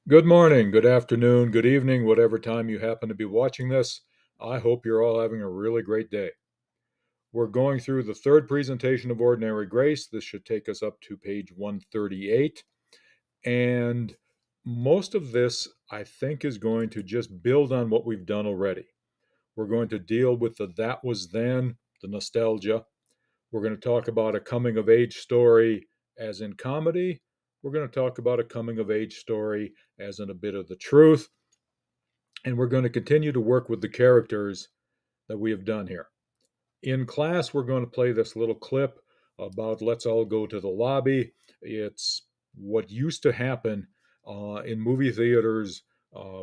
Good morning, good afternoon, good evening, whatever time you happen to be watching this. I hope you're all having a really great day. We're going through the third presentation of Ordinary Grace. This should take us up to page 138. And most of this, I think, is going to just build on what we've done already. We're going to deal with the that was then, the nostalgia. We're going to talk about a coming of age story as in comedy. We're going to talk about a coming of age story as in a bit of the truth. And we're going to continue to work with the characters that we have done here. In class, we're going to play this little clip about let's all go to the lobby. It's what used to happen in movie theaters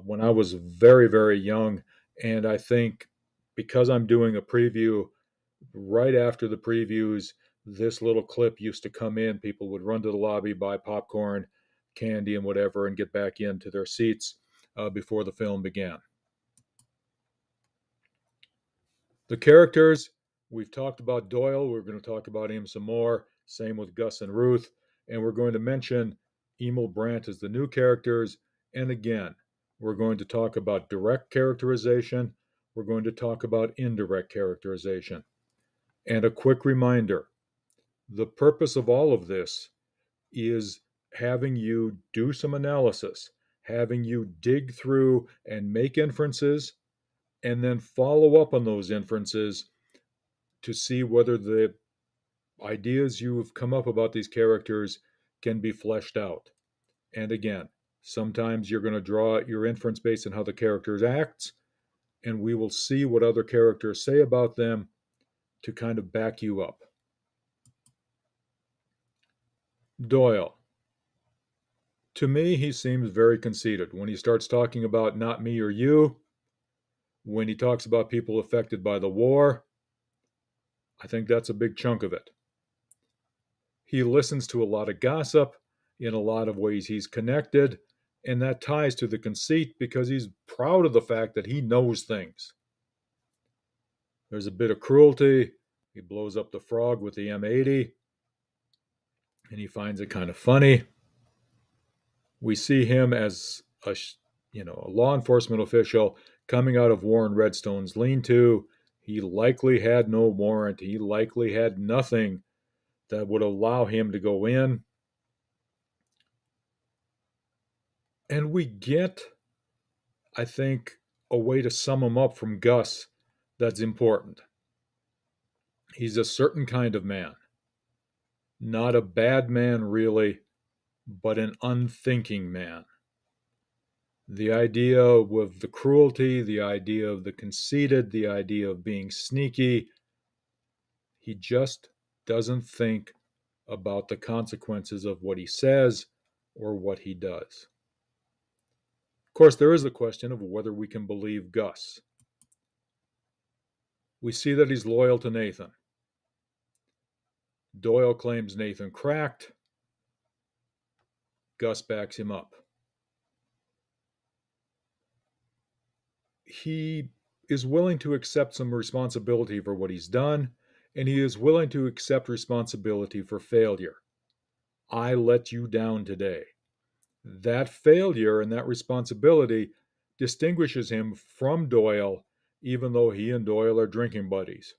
when I was very, very young. And I think because I'm doing a preview right after the previews, this little clip used to come in. People would run to the lobby, buy popcorn, candy, and whatever, and get back into their seats before the film began. The characters, we've talked about Doyle. We're going to talk about him some more. Same with Gus and Ruth. And we're going to mention Emil Brandt as the new characters. And again, we're going to talk about direct characterization. We're going to talk about indirect characterization. And a quick reminder, the purpose of all of this is having you do some analysis, having you dig through and make inferences, and then follow up on those inferences to see whether the ideas you've come up about these characters can be fleshed out. And again, sometimes you're going to draw your inference based on how the characters acts, and we will see what other characters say about them to kind of back you up. Doyle. To me, he seems very conceited. When he starts talking about not me or you, when he talks about people affected by the war, I think that's a big chunk of it. He listens to a lot of gossip. In a lot of ways, he's connected. And that ties to the conceit because he's proud of the fact that he knows things. There's a bit of cruelty. He blows up the frog with the M80, and he finds it kind of funny. We see him as a law enforcement official coming out of Warren Redstone's lean-to. He likely had no warrant. He likely had nothing that would allow him to go in. And we get, I think, a way to sum him up from Gus that's important. He's a certain kind of man. Not a bad man, really, but an unthinking man. The idea of the cruelty, the idea of the conceited, the idea of being sneaky, he just doesn't think about the consequences of what he says or what he does. Of course, there is the question of whether we can believe Gus. We see that he's loyal to Nathan. Doyle claims Nathan cracked. Gus backs him up. He is willing to accept some responsibility for what he's done, and he is willing to accept responsibility for failure. I let you down today. That failure and that responsibility distinguishes him from Doyle, even though he and Doyle are drinking buddies.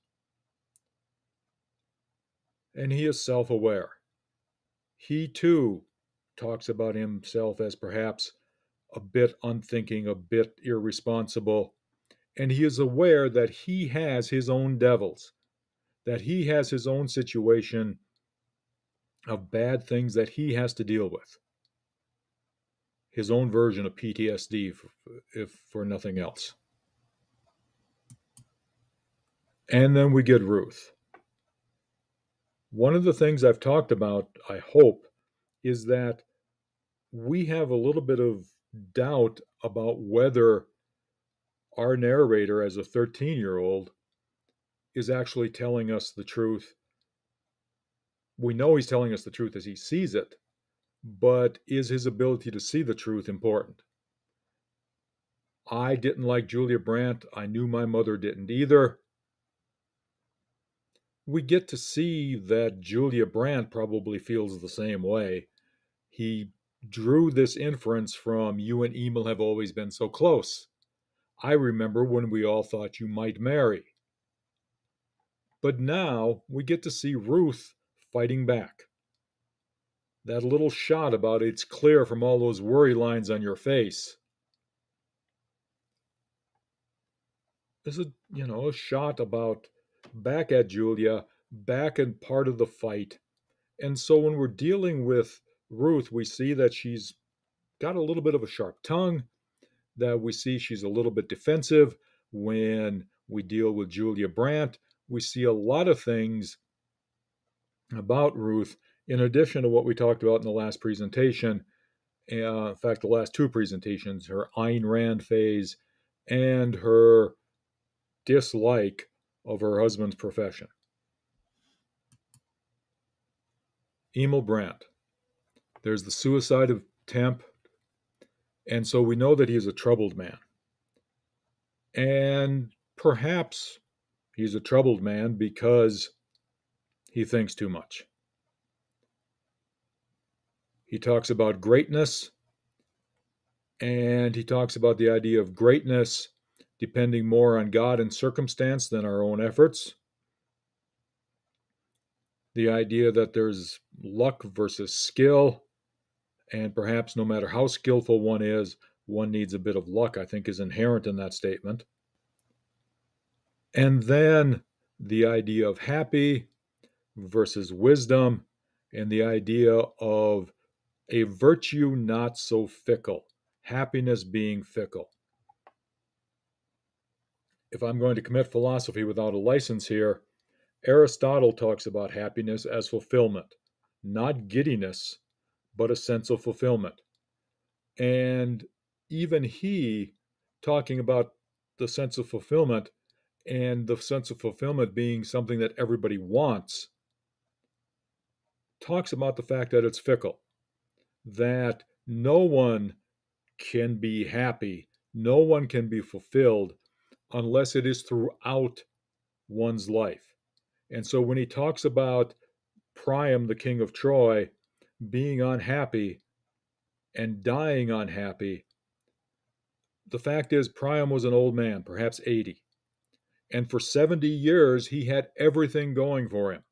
And he is self aware. He too talks about himself as perhaps a bit unthinking, a bit irresponsible, and he is aware that he has his own devils, that he has his own situation of bad things that he has to deal with. His own version of PTSD, if for nothing else. And then we get Ruth. One of the things I've talked about, I hope, is that we have a little bit of doubt about whether our narrator, as a 13-year-old, is actually telling us the truth. We know he's telling us the truth as he sees it, but is his ability to see the truth important? I didn't like Julia Brandt. I knew my mother didn't either. We get to see that Julia Brandt probably feels the same way. He drew this inference from you and Emil have always been so close. I remember when we all thought you might marry. But now we get to see Ruth fighting back. That little shot about it's clear from all those worry lines on your face is a shot about back at Julia, back in part of the fight. And so when we're dealing with Ruth, we see that she's got a little bit of a sharp tongue, that we see she's a little bit defensive. When we deal with Julia Brandt, we see a lot of things about Ruth, in addition to what we talked about in the last presentation. In fact, the last two presentations, her Ayn Rand phase and her dislike of her husband's profession. Emil Brandt. There's the suicide attempt, and so we know that he is a troubled man. And perhaps he's a troubled man because he thinks too much. He talks about greatness, and he talks about the idea of greatness depending more on God and circumstance than our own efforts. The idea that there's luck versus skill, and perhaps no matter how skillful one is, one needs a bit of luck, I think, is inherent in that statement. And then the idea of happy versus wisdom, and the idea of a virtue not so fickle, happiness being fickle. If I'm going to commit philosophy without a license here, Aristotle talks about happiness as fulfillment, not giddiness, but a sense of fulfillment. And even he, talking about the sense of fulfillment and the sense of fulfillment being something that everybody wants, talks about the fact that it's fickle, that no one can be happy, no one can be fulfilled unless it is throughout one's life. And so when he talks about Priam, the king of Troy, being unhappy and dying unhappy, the fact is Priam was an old man, perhaps 80. And for 70 years, he had everything going for him.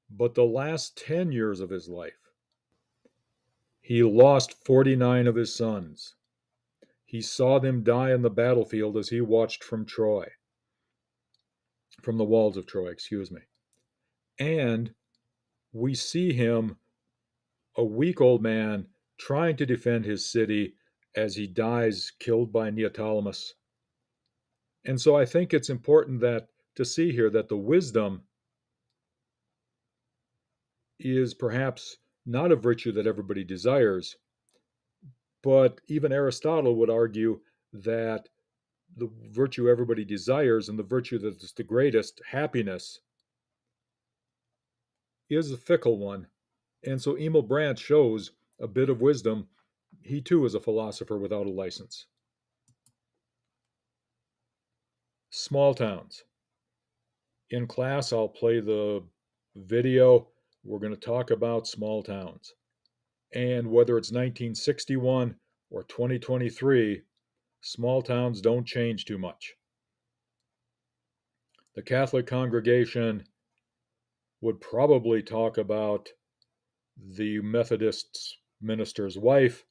But the last 10 years of his life, he lost 49 of his sons. He saw them die on the battlefield as he watched from Troy, from the walls of Troy, excuse me. And we see him, a weak old man, trying to defend his city as he dies, killed by Neoptolemus. And so I think it's important that to see here that the wisdom is perhaps not a virtue that everybody desires, but even Aristotle would argue that the virtue everybody desires and the virtue that is the greatest, happiness, is a fickle one. And so Emil Brandt shows a bit of wisdom. He too is a philosopher without a license. Small towns. In class, I'll play the video. We're going to talk about small towns. And whether it's 1961 or 2023, small towns don't change too much. The Catholic congregation would probably talk about the Methodist minister's wife,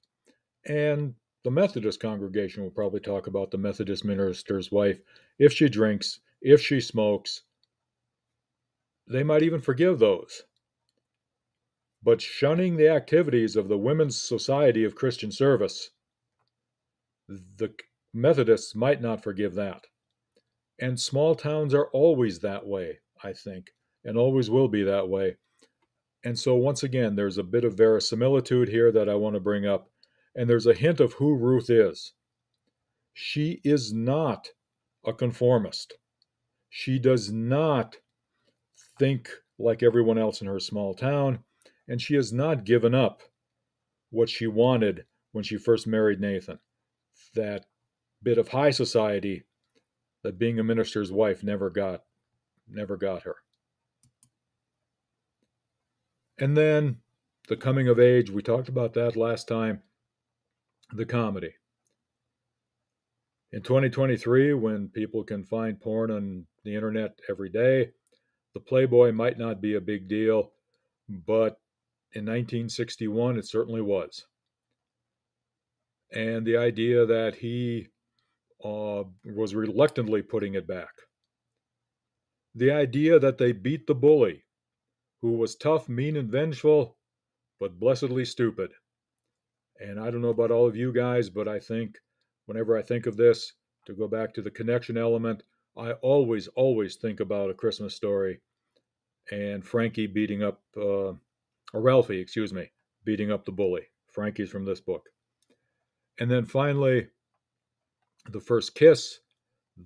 and the Methodist congregation will probably talk about the Methodist minister's wife if she drinks, if she smokes. They might even forgive those. But shunning the activities of the Women's Society of Christian Service, the Methodists might not forgive that. And small towns are always that way, I think, and always will be that way. And so, once again, there's a bit of verisimilitude here that I want to bring up. And there's a hint of who Ruth is. She is not a conformist. She does not think like everyone else in her small town, and she has not given up what she wanted when she first married Nathan. That bit of high society that being a minister's wife never got her. And then The coming of age, we talked about that last time. The comedy. In 2023, when people can find porn on the internet every day, the Playboy might not be a big deal, but in 1961, it certainly was. And the idea that he was reluctantly putting it back. The idea that they beat the bully, who was tough, mean, and vengeful, but blessedly stupid. And I don't know about all of you guys, but I think whenever I think of this, to go back to the connection element, I always think about A Christmas Story and Frankie beating up, or Ralphie, excuse me, beating up the bully. Frankie's from this book. And then finally, the first kiss,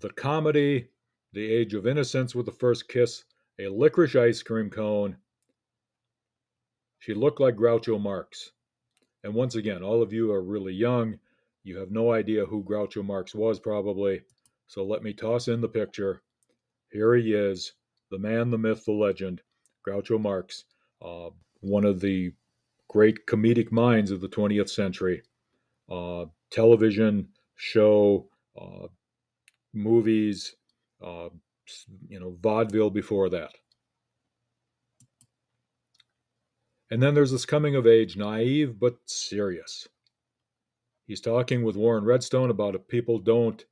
the comedy, the age of innocence with the first kiss, a licorice ice cream cone. She looked like Groucho Marx. And once again, all of you are really young. You have no idea who Groucho Marx was, probably. So let me toss in the picture. Here he is, the man, the myth, the legend, Groucho Marx, one of the great comedic minds of the 20th century. Television, show, movies, vaudeville before that. And then there's this coming of age, naive but serious. He's talking with Warren Redstone about if people don't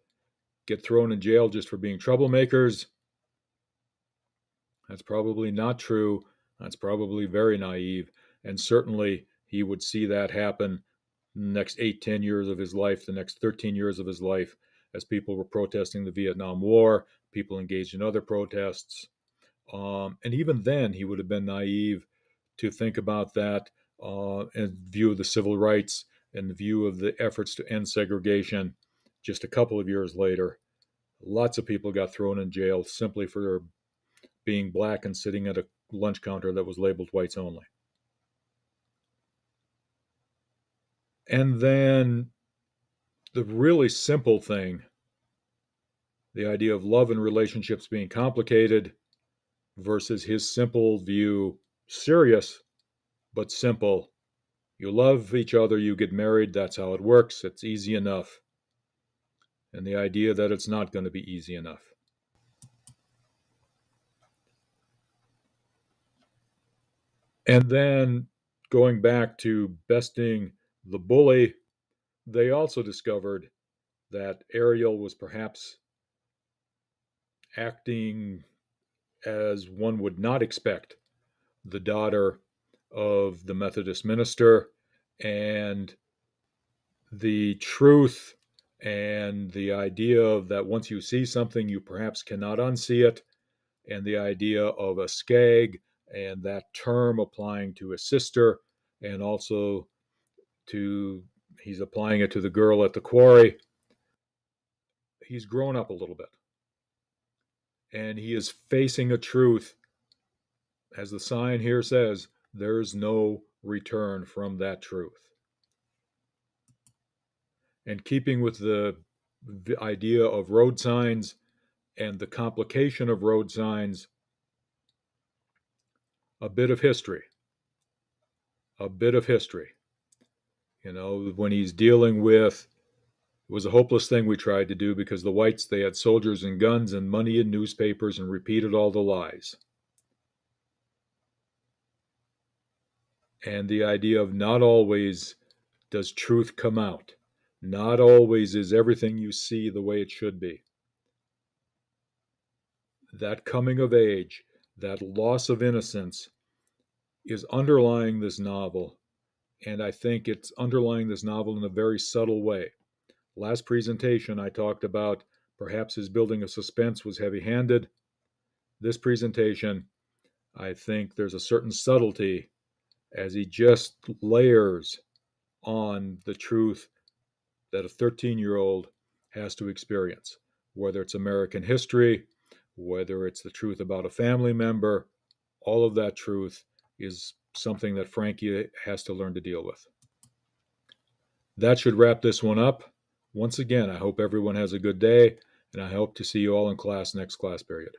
get thrown in jail just for being troublemakers. That's probably not true. That's probably very naive. And certainly he would see that happen the next 8-10 years of his life, the next 13 years of his life, as people were protesting the Vietnam War, people engaged in other protests. And even then, he would have been naive to think about that in view of the civil rights and the view of the efforts to end segregation just a couple of years later. Lots of people got thrown in jail simply for being black and sitting at a lunch counter that was labeled whites only. And then the really simple thing, the idea of love and relationships being complicated versus his simple view, serious but simple. You love each other, you get married, that's how it works, it's easy enough. And the idea that it's not going to be easy enough. And then going back to besting the bully, they also discovered that Ariel was perhaps acting as one would not expect, the daughter of the Methodist minister, and the truth and the idea of that once you see something, you perhaps cannot unsee it, and the idea of a skag and that term applying to his sister, and also he's applying it to the girl at the quarry. He's grown up a little bit, and he is facing a truth. As the sign here says, there's no return from that truth. And keeping with the idea of road signs and the complication of road signs, a bit of history. When he's dealing with, it was a hopeless thing we tried to do because the whites, they had soldiers and guns and money and newspapers and repeated all the lies. And the idea of not always does truth come out. Not always is everything you see the way it should be. That coming of age, that loss of innocence is underlying this novel. And I think it's underlying this novel in a very subtle way. Last presentation, I talked about perhaps his building of suspense was heavy-handed. This presentation, I think there's a certain subtlety as he just layers on the truth that a 13-year-old has to experience, whether it's American history, whether it's the truth about a family member, all of that truth is something that Frankie has to learn to deal with. That should wrap this one up. Once again, I hope everyone has a good day, and I hope to see you all in class next class period.